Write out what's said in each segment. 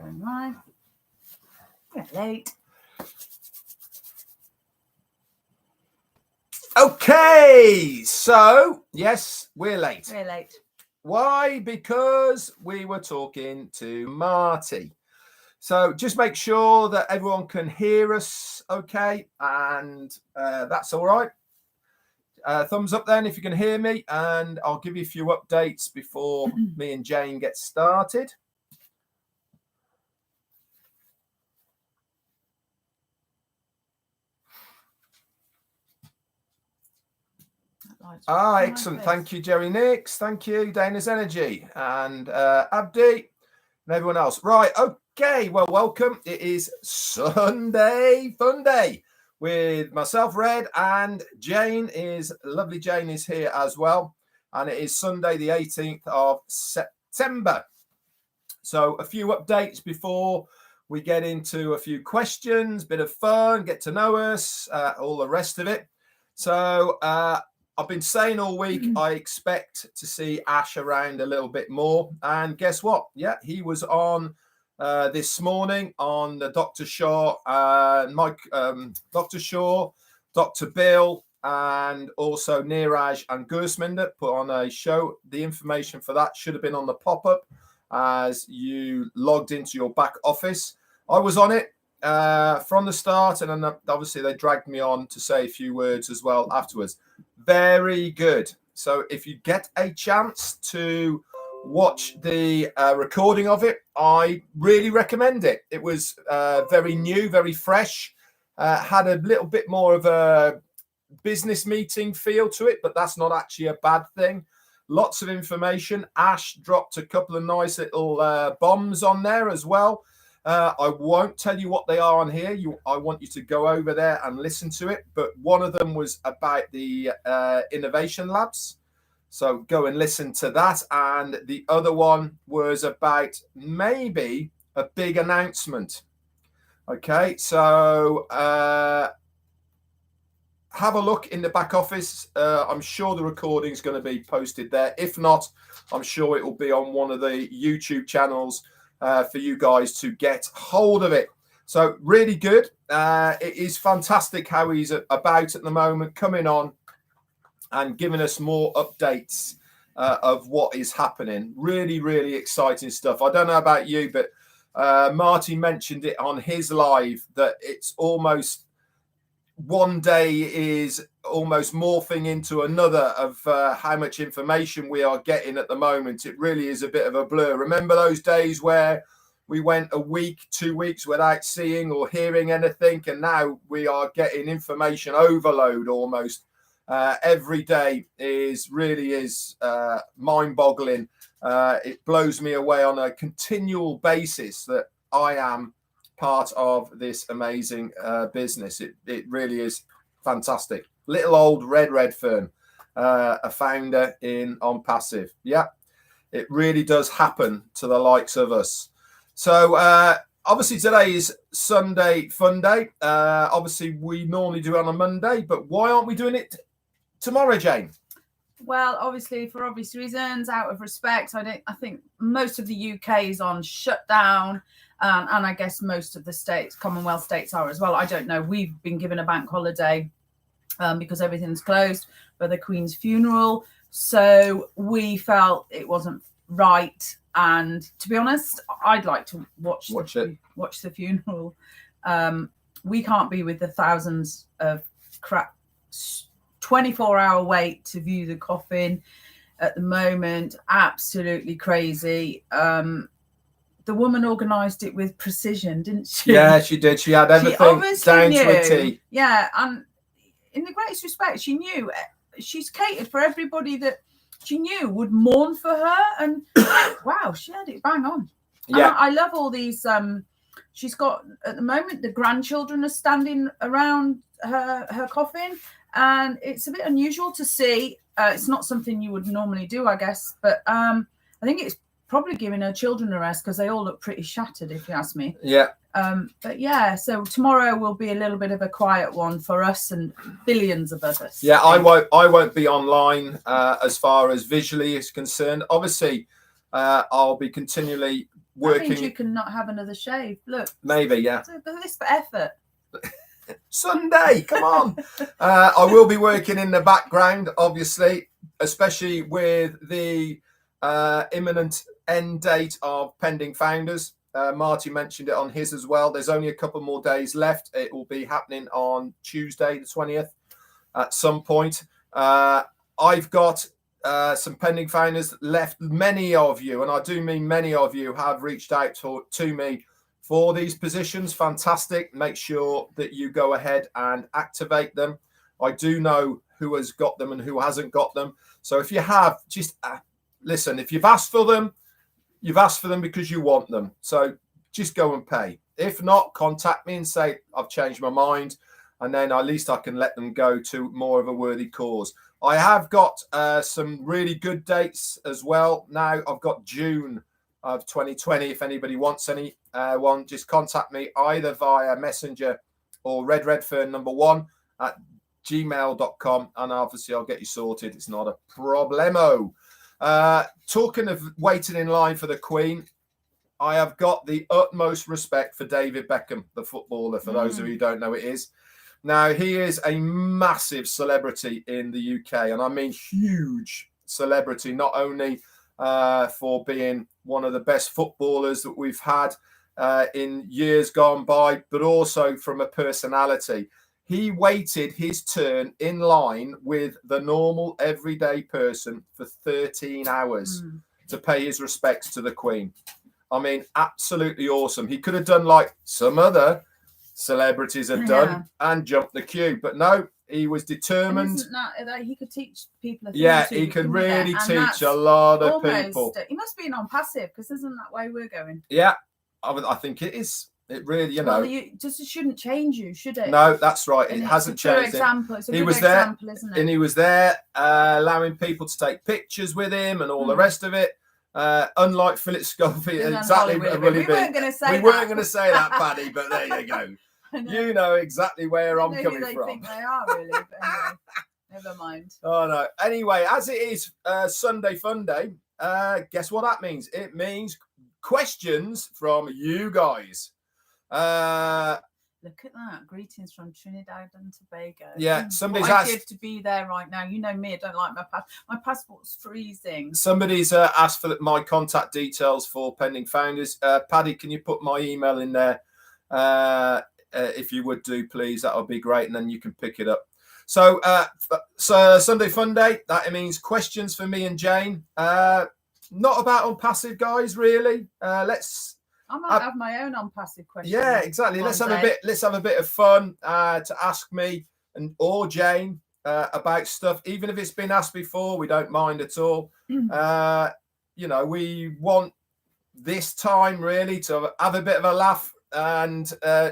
Going live. We're late. Okay, so yes, we're late. We're late. Why? Because we were talking to Marty. So just make sure that everyone can hear us okay, and that's all right. Thumbs up then if you can hear me, and I'll give you a few updates before me and Jane get started. Excellent. Thank you, Jerry Nix. Thank you, Dana's Energy, and Abdi, and everyone else. Right, okay, well, welcome. It is Sunday Funday with myself, Red, and Jane is, lovely Jane is here as well. And it is Sunday, the 18th of September. So a few updates before we get into a few questions, bit of fun, get to know us, all the rest of it. So I've been saying all week, I expect to see Ash around a little bit more. And guess what? Yeah, he was on this morning on the Dr. Shaw, Dr. Shaw, Dr. Bill, and also Neeraj and Gurusminder put on a show. The information for that should have been on the pop-up as you logged into your back office. I was on it from the start, and then obviously they dragged me on to say a few words as well afterwards. Very good. So if you get a chance to watch the recording of it, I really recommend it. It was very new, very fresh, had a little bit more of a business meeting feel to it, but that's not actually a bad thing. Lots of information. Ash dropped a couple of nice little bombs on there as well. I won't tell you what they are on here. I want you to go over there and listen to it. But one of them was about the innovation labs. So go and listen to that. And the other one was about maybe a big announcement. Okay, so have a look in the back office. I'm sure the recording is going to be posted there. If not, I'm sure it will be on one of the YouTube channels for you guys to get hold of it. So really good. It is fantastic how he's about at the moment, coming on and giving us more updates of what is happening. Really, really exciting stuff. I don't know about you, but Marty mentioned it on his live that it's almost one day is almost morphing into another of how much information we are getting at the moment. It really is a bit of a blur. Remember those days where we went a week, 2 weeks without seeing or hearing anything, and now we are getting information overload almost. Every day really is mind-boggling. It blows me away on a continual basis that I am part of this amazing business. It really is fantastic. Little old Red Fern, a founder in ONPASSIVE. Yeah, it really does happen to the likes of us. So obviously today is Sunday Funday. Obviously we normally do it on a Monday, but why aren't we doing it tomorrow, Jane? Well, obviously for obvious reasons, out of respect. I think most of the UK is on shutdown. And I guess most of the states, Commonwealth states, are as well. I don't know. We've been given a bank holiday because everything's closed for the Queen's funeral. So we felt it wasn't right. And to be honest, I'd like to watch the funeral. We can't be with the thousands of 24-hour wait to view the coffin at the moment. Absolutely crazy. The woman organised it with precision, didn't she? Yeah, she did. She had everything down to a T. Yeah, and in the greatest respect, she knew. She's catered for everybody that she knew would mourn for her. And wow, she had it bang on. Yeah. And I love all these. She's got, at the moment, the grandchildren are standing around her coffin. And it's a bit unusual to see. It's not something you would normally do, I guess. But I think it's probably giving her children a rest because they all look pretty shattered, if you ask me. Yeah. But yeah, so tomorrow will be a little bit of a quiet one for us and billions of others. Yeah, I won't be online as far as visually is concerned. Obviously, I'll be continually working. That means you can not have another shave. Look. Maybe, yeah. This for effort. Sunday, come on. I will be working in the background, obviously, especially with the imminent end date of Pending Founders. Marty mentioned it on his as well. There's only a couple more days left. It will be happening on Tuesday, the 20th, at some point. I've got some Pending Founders left. Many of you, and I do mean many of you, have reached out to me for these positions. Fantastic. Make sure that you go ahead and activate them. I do know who has got them and who hasn't got them. So if you have, just listen, if you've asked for them, you've asked for them because you want them. So just go and pay. If not, contact me and say, I've changed my mind. And then at least I can let them go to more of a worthy cause. I have got some really good dates as well. Now I've got June of 2020. If anybody wants any one, just contact me either via Messenger or redredfern1 at gmail.com, and obviously I'll get you sorted. It's not a problemo. Talking of waiting in line for the Queen, I have got the utmost respect for David Beckham, the footballer, for those of you who don't know it is. Now, he is a massive celebrity in the UK, and I mean huge celebrity, not only for being one of the best footballers that we've had in years gone by, but also from a personality. He waited his turn in line with the normal everyday person for 13 hours to pay his respects to the Queen. I mean, absolutely awesome. He could have done like some other celebrities have done and jumped the queue, but no, he was determined. Isn't that he could teach people? He could really teach a lot of people. He must be non-passive, because isn't that way we're going? Yeah, I think it is. It really, Well, just shouldn't change you, should it? No, that's right. And it hasn't changed. It's a he good was example, there, isn't it? and he was there, allowing people to take pictures with him and all the rest of it. Unlike Philip Schofield, exactly. We weren't going to say that. We weren't going to say that, Paddy, but there you go. You know exactly where I'm coming from. Think they are really, but anyway, never mind. Oh no. Anyway, as it is Sunday Funday, guess what that means? It means questions from you guys. Look at that. Greetings from Trinidad and Tobago. Yeah, somebody's asked. asked to be there right now. You know me, I don't like my passport. My passport's freezing. Somebody's asked for my contact details for Pending Founders. Paddy, can you put my email in there? If you would do, please, that would be great, and then you can pick it up. So Sunday Funday, that means questions for me and Jane. Not about ONPASSIVE, guys, really. I might have my own ONPASSIVE question. Yeah, exactly. Let's have a bit of fun to ask me or Jane about stuff. Even if it's been asked before, we don't mind at all. You know, we want this time really to have a bit of a laugh, and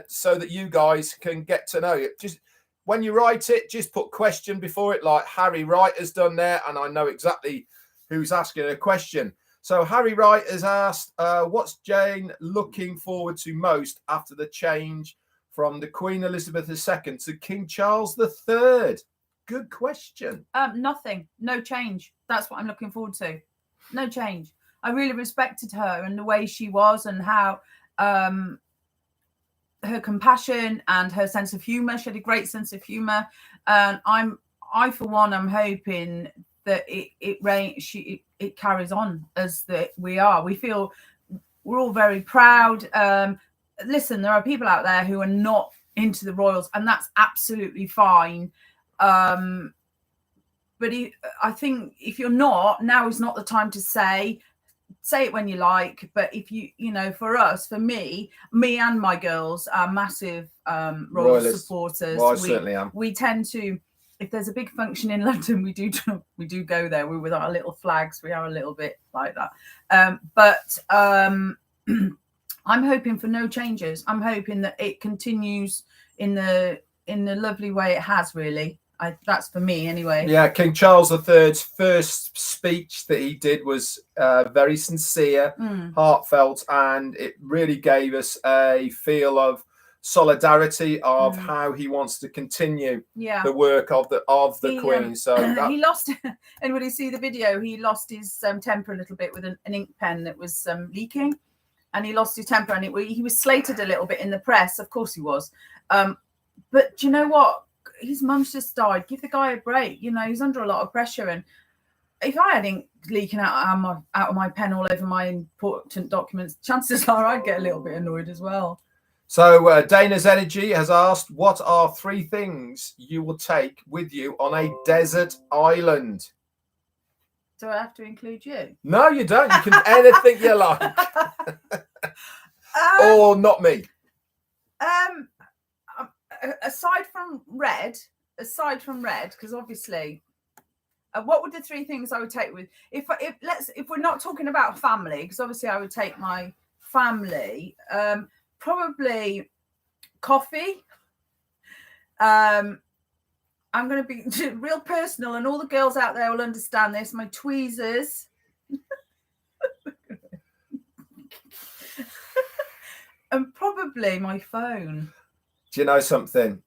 so that you guys can get to know it. Just when you write it, just put question before it, like Harry Wright has done there, and I know exactly who's asking a question. So Harry Wright has asked, what's Jane looking forward to most after the change from the Queen Elizabeth II to King Charles III? Good question. Nothing. No change. That's what I'm looking forward to. No change. I really respected her and the way she was, and how her compassion and her sense of humour. She had a great sense of humour. And I for one, I'm hoping that it carries on as we are. We feel we're all very proud. Listen, there are people out there who are not into the royals, and that's absolutely fine. But I think if you're not, now is not the time to say it when you like. But if you know, for us, for me and my girls are massive royal supporters. Well, I certainly am. We tend to, if there's a big function in London, we do go there. We're with our little flags. We are a little bit like that. But I'm hoping for no changes. I'm hoping that it continues in the lovely way it has, really. That's for me anyway. Yeah, King Charles III's first speech that he did was very sincere, heartfelt, and it really gave us a feel of solidarity of how he wants to continue the work of the Queen. So he lost. Anybody see the video? He lost his temper a little bit with an ink pen that was leaking, and he lost his temper, and he was slated a little bit in the press. Of course he was. But do you know what? His mum's just died. Give the guy a break. You know, he's under a lot of pressure. And if I had ink leaking out of my pen all over my important documents, chances are I'd get a little bit annoyed as well. So Dana's Energy has asked, what are 3 things you will take with you on a desert island? Do I have to include you? No, you don't. You can anything you like. Or not me. Aside from red, because obviously, what would the 3 things I would take with? If we're not talking about family, because obviously I would take my family. Probably coffee. I'm going to be real personal, and all the girls out there will understand this. My tweezers. And probably my phone. Do you know something?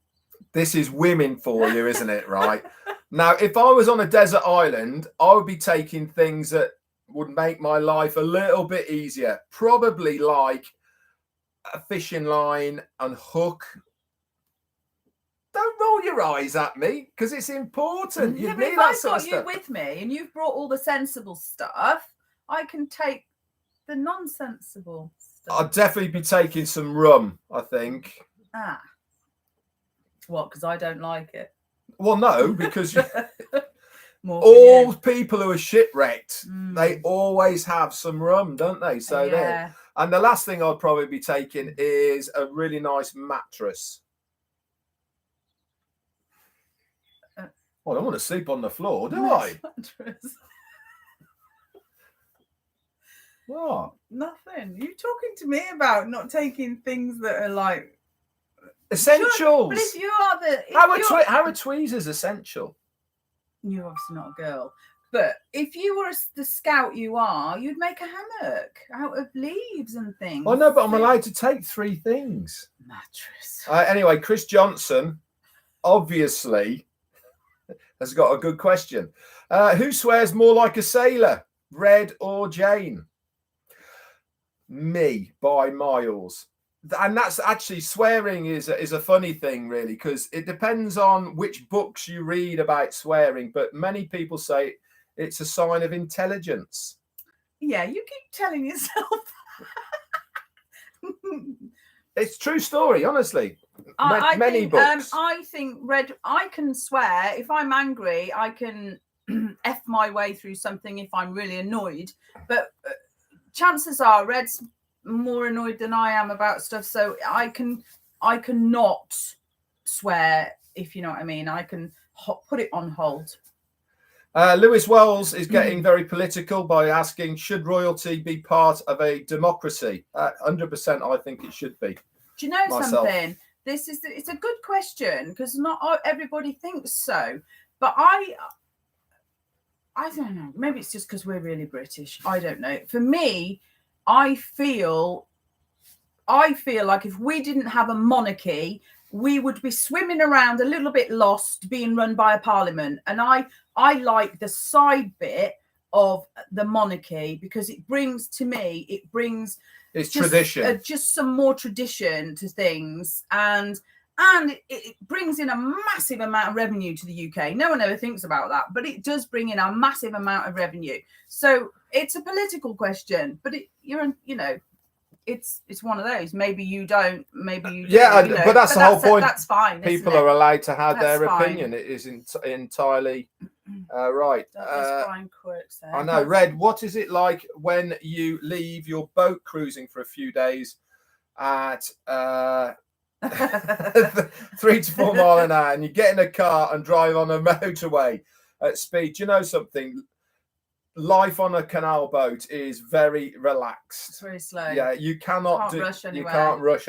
This is women for you, isn't it? Right. Now, if I was on a desert island, I would be taking things that would make my life a little bit easier. Probably like a fishing line and hook. Don't roll your eyes at me, because it's important. Yeah, but if I've got you with me and you've brought all the sensible stuff, I can take the non-sensible stuff. I'd definitely be taking some rum, I think. What? Because I don't like it. Well, no, because all people who are shipwrecked, they always have some rum, don't they? So yeah. And the last thing I'd probably be taking is a really nice mattress. Well, I don't want to sleep on the floor, do I? Mattress. What? Nothing. You talking to me about not taking things that are like essentials? Sure, but if you are how are tweezers essential? You're obviously not a girl. But if you were the scout you are, you'd make a hammock out of leaves and things. Oh, no, but I'm allowed to take 3 things. Mattress. Anyway, Chris Johnson, obviously, has got a good question. Who swears more like a sailor, Red or Jane? Me, by miles. And that's actually, swearing is a funny thing, really, because it depends on which books you read about swearing. But many people say it's a sign of intelligence. Yeah, you keep telling yourself. It's true story, honestly. Many books. I think I can swear. If I'm angry, I can F my way through something if I'm really annoyed. But chances are Red's more annoyed than I am about stuff. So I can not swear, if you know what I mean. I can put it on hold. Lewis Wells is getting very political by asking, should royalty be part of a democracy? 100% I think it should be. Do you know something? It's a good question, because not everybody thinks so. But I don't know. Maybe it's just because we're really British. I don't know. For me, I feel like if we didn't have a monarchy, we would be swimming around a little bit lost, being run by a parliament. And I like the side bit of the monarchy, because it brings it's tradition, just some more tradition to things, and it brings in a massive amount of revenue to the UK. No one ever thinks about that, but it does bring in a massive amount of revenue. So it's a political question, but it's one of those. Maybe you don't, maybe you do. Yeah, but that's the whole point. That's fine. People are allowed to have their opinion. It is entirely right. I know. Red, what is it like when you leave your boat cruising for a few days at 3 to 4 miles an hour, and you get in a car and drive on a motorway at speed? Do you know something? Life on a canal boat is very relaxed. It's very slow. Yeah, you can't rush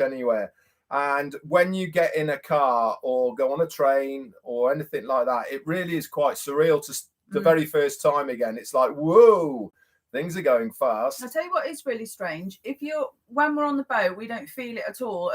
anywhere. And when you get in a car or go on a train or anything like that, it really is quite surreal to the very first time again. It's like, whoa, things are going fast. I'll tell you what is really strange. When we're on the boat, we don't feel it at all.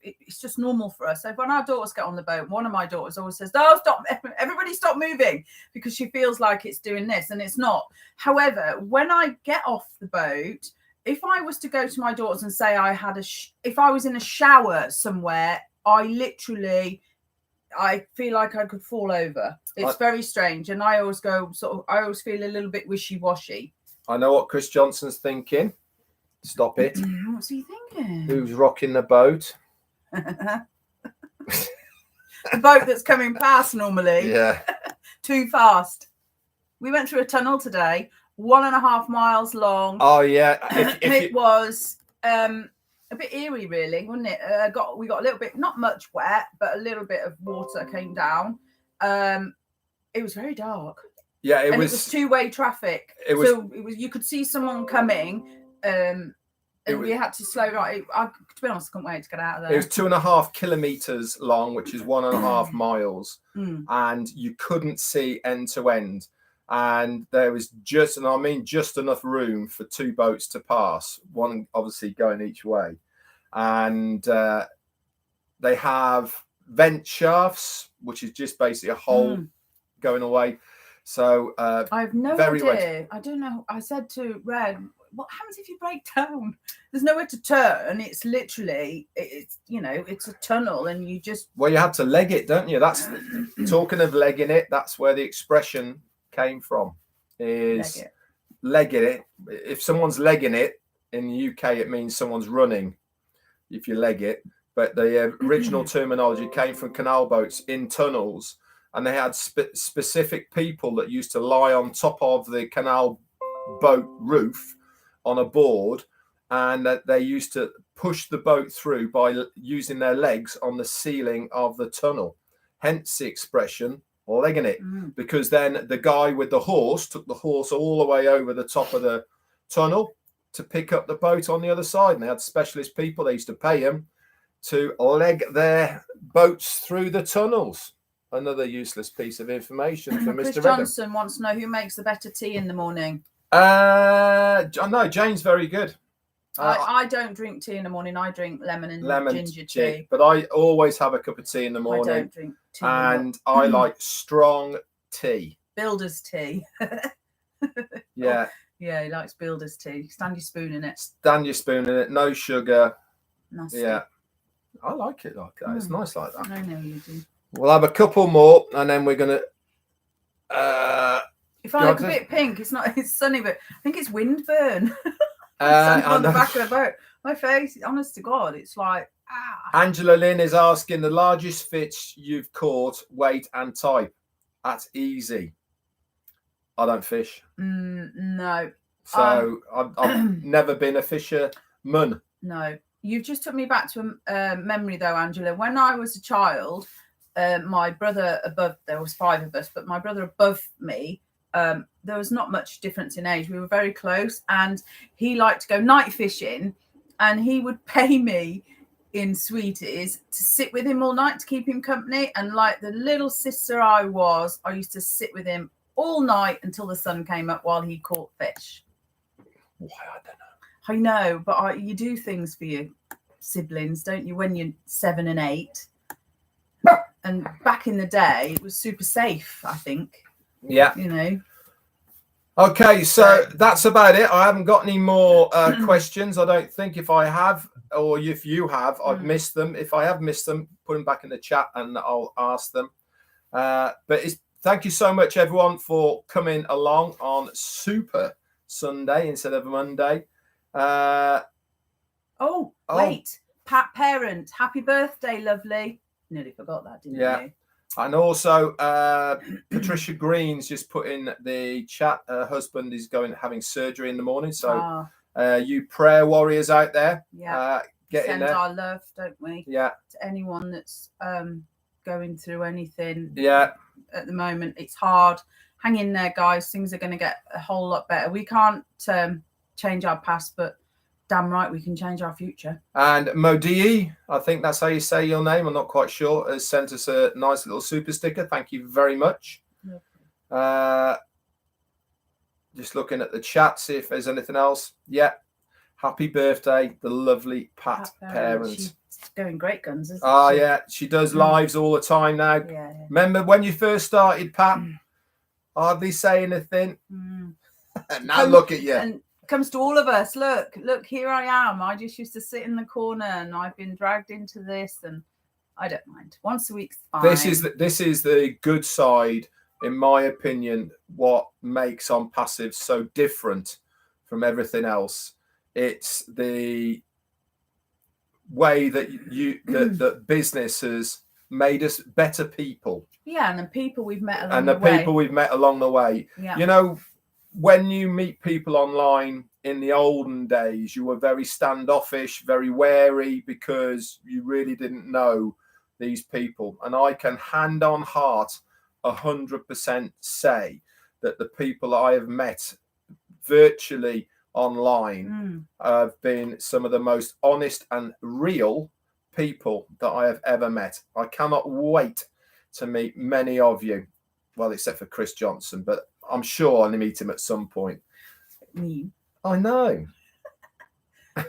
It's just normal for us. So when our daughters get on the boat, one of my daughters always says, "Oh, stop! Everybody stop moving," because she feels like it's doing this, and it's not. However, when I get off the boat, if I was to go to my daughters and say I had if I was in a shower somewhere, I feel like I could fall over. It's very strange. And I always go I always feel a little bit wishy-washy. I know what Chris Johnson's thinking. Stop it. What's he thinking? Who's rocking the boat? The boat that's coming past normally. Yeah. Too fast. We went through a tunnel today, 1.5 miles long. Oh yeah. It was a bit eerie, really, wasn't it? We got a little bit, not much wet, but a little bit of water came down. It was very dark. Yeah, it was two-way traffic. So you could see someone coming, and we had to slow down. To be honest, I couldn't wait to get out of there. It was 2.5 kilometers long, which is 1.5 miles, and you couldn't see end to end. And there was just enough room for 2 boats to pass, one obviously going each way. And they have vent shafts, which is just basically a hole going away. So I have no idea. I don't know. I said to Red, what happens if you break down? There's nowhere to turn. It's literally, it's a tunnel, and you just... Well, you have to leg it, don't you? That's talking of legging it. That's where the expression came from, is legging it. If someone's legging it in the UK, it means someone's running if you leg it. But the original terminology came from canal boats in tunnels, and they had specific people that used to lie on top of the canal boat roof on a board, and that they used to push the boat through by using their legs on the ceiling of the tunnel. Hence the expression legging it, because then the guy with the horse took the horse all the way over the top of the tunnel to pick up the boat on the other side. And they had specialist people. They used to pay them to leg their boats through the tunnels. Another useless piece of information for Chris Mr. Redham. Johnson wants to know who makes the better tea in the morning. No, Jane's very good. I don't drink tea in the morning. I drink lemon and ginger tea. But I always have a cup of tea in the morning. I don't drink tea. And I like strong tea. Builder's tea. Yeah. Yeah, he likes builder's tea. Stand your spoon in it. Stand your spoon in it. No sugar. Nasty. Yeah. I like it like that. It's nice like that. I know you do. We'll have a couple more, and then we're going to... if I look a bit pink, it's sunny, but I think it's windburn. On the back of the boat. My face, honest to God, it's like, Angela Lynn is asking the largest fish you've caught, weight and type. That's easy. I don't fish. No. So I've never been a fisherman. No. You've just took me back to a memory, though, Angela. When I was a child, my brother above, there was 5 of us, but my brother above me, there was not much difference in age. We were very close, and he liked to go night fishing, and he would pay me in sweeties to sit with him all night to keep him company. And like the little sister I used to sit with him all night until the sun came up while he caught fish. Why? I don't know. I know, but you do things for your siblings, don't you, when you're 7 and 8? And back in the day, it was super safe, I think. Yeah. Okay, so that's about it. I haven't got any more questions. I don't think. If I have, or if you have, I've missed them. If I have missed them, put them back in the chat and I'll ask them. Thank you so much, everyone, for coming along on Super Sunday instead of Monday. Wait. Pat Parent, happy birthday, lovely. Nearly forgot that, didn't you? And also, Patricia Green's just put in the chat. Her husband is having surgery in the morning. So, you prayer warriors out there, get in there. Send our love, don't we? Yeah. To anyone that's going through anything. Yeah. At the moment, it's hard. Hang in there, guys. Things are going to get a whole lot better. We can't change our past, but damn right we can change our future. And Modii, I think that's how you say your name, I'm not quite sure, has sent us a nice little super sticker. Thank you very much. Just looking at the chat, see if there's anything else. Yeah. Happy birthday, the lovely Pat Parent. She's going great guns, isn't she? Yeah, she does lives all the time now. Yeah. Remember when you first started, Pat? Hardly say anything. Now look at you. comes to all of us. Look, here I am. I just used to sit in the corner and I've been dragged into this, and I don't mind. Once a week's fine. This is the good side, in my opinion, what makes OnPassive so different from everything else. It's the way that that business has made us better people. Yeah, and the people we've met along the way. Yeah. You know, when you meet people online in the olden days, you were very standoffish, very wary, because you really didn't know these people. And I can hand on heart 100% say that the people I have met virtually online have been some of the most honest and real people that I have ever met. I cannot wait to meet many of you, well, except for Chris Johnson, but I'm sure I'll meet him at some point. Me. I know.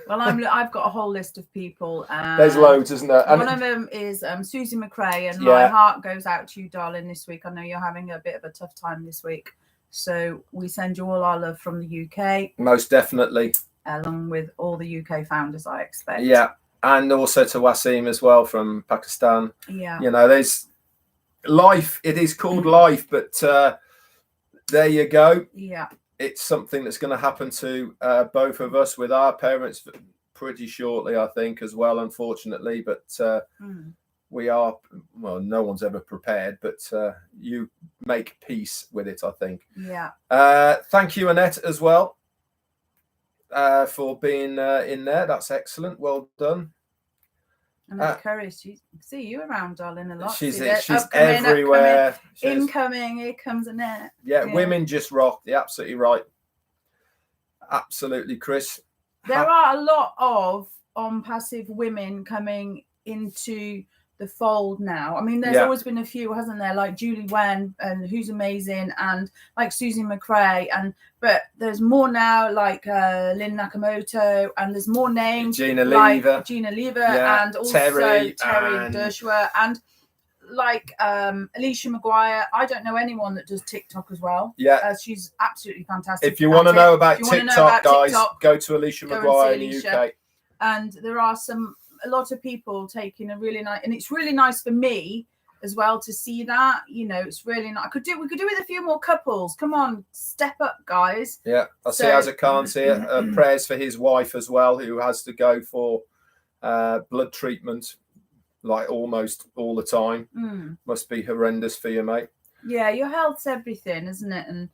Well, I've got a whole list of people. There's loads, isn't there? One of them is Susie McRae, and my heart goes out to you, darling, this week. I know you're having a bit of a tough time this week. So we send you all our love from the UK. Most definitely. Along with all the UK founders, I expect. Yeah. And also to Wasim as well from Pakistan. Yeah. You know, there's life. It is called life, but there you go. Yeah. It's something that's going to happen to both of us with our parents pretty shortly, I think, as well, unfortunately. But we are, well, no one's ever prepared, but you make peace with it, I think. Yeah. Thank you, Annette, as well, for being in there. That's excellent. Well done. And Curry, see you around, darling, a lot. She's everywhere. Incoming, here comes Annette. Yeah, women just rock. You're absolutely right. Absolutely, Chris. There are a lot of OnPassive women coming into the fold now. I mean, there's always been a few, hasn't there? Like Julie Wen, and who's amazing, and like Susie McRae, but there's more now, like Lynn Nakamoto, and there's more names, Gina Lever, and also Terry Dershua, and like Alicia Maguire. I don't know anyone that does TikTok as well. Yeah, she's absolutely fantastic. If you want to know about TikTok, guys, go to Alicia Maguire in the UK. And there are a lot of people taking a really nice, and it's really nice for me as well to see that. You know, it's really nice. We could do with a few more couples. Come on, step up, guys. Yeah, I see Isaac Khan's here. Prayers for his wife as well, who has to go for blood treatment like almost all the time. Must be horrendous for you, mate. Yeah, your health's everything, isn't it? And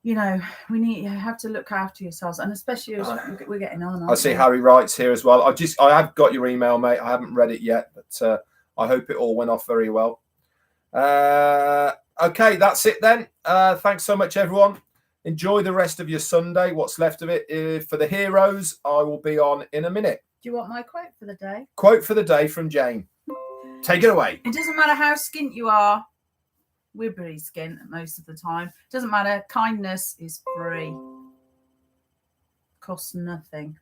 you know, you have to look after yourselves, and especially as we're getting on. I see Harry writes here as well. I have got your email, mate. I haven't read it yet, but I hope it all went off very well. Okay, that's it then. Thanks so much, everyone. Enjoy the rest of your Sunday, what's left of it. For the heroes, I will be on in a minute. Do you want my quote for the day? Quote for the day from Jane. Take it away. It doesn't matter how skint you are. We're pretty skint most of the time. Doesn't matter. Kindness is free. Costs nothing.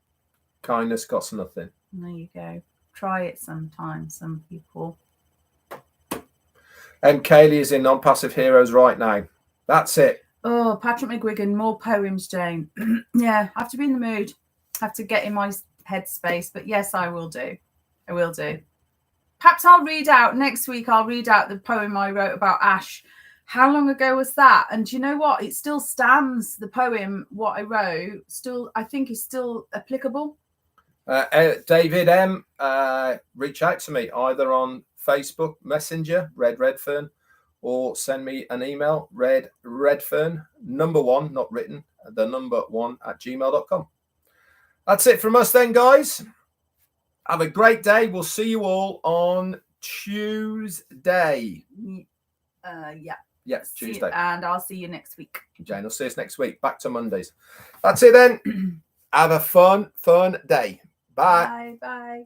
Kindness costs nothing. There you go. Try it sometime, some people. Kaylee is in OnPassive Heroes right now. That's it. Oh, Patrick McGuigan, more poems, Jane. Yeah, I have to be in the mood. I have to get in my headspace. But yes, I will do. I will do. Perhaps I'll read out next week. I'll read out the poem I wrote about Ash. How long ago was that? And do you know what? It still stands. The poem, what I wrote, still I think is still applicable. David M, reach out to me either on Facebook Messenger, Red Redfern, or send me an email, redredfern, number 1, not written, the number 1 @gmail.com. That's it from us then, guys. Have a great day. We'll see you all on Tuesday. Yeah, Tuesday. And I'll see you next week. Jane, I'll see us next week. Back to Mondays. That's it then. Have a fun day. Bye. Bye.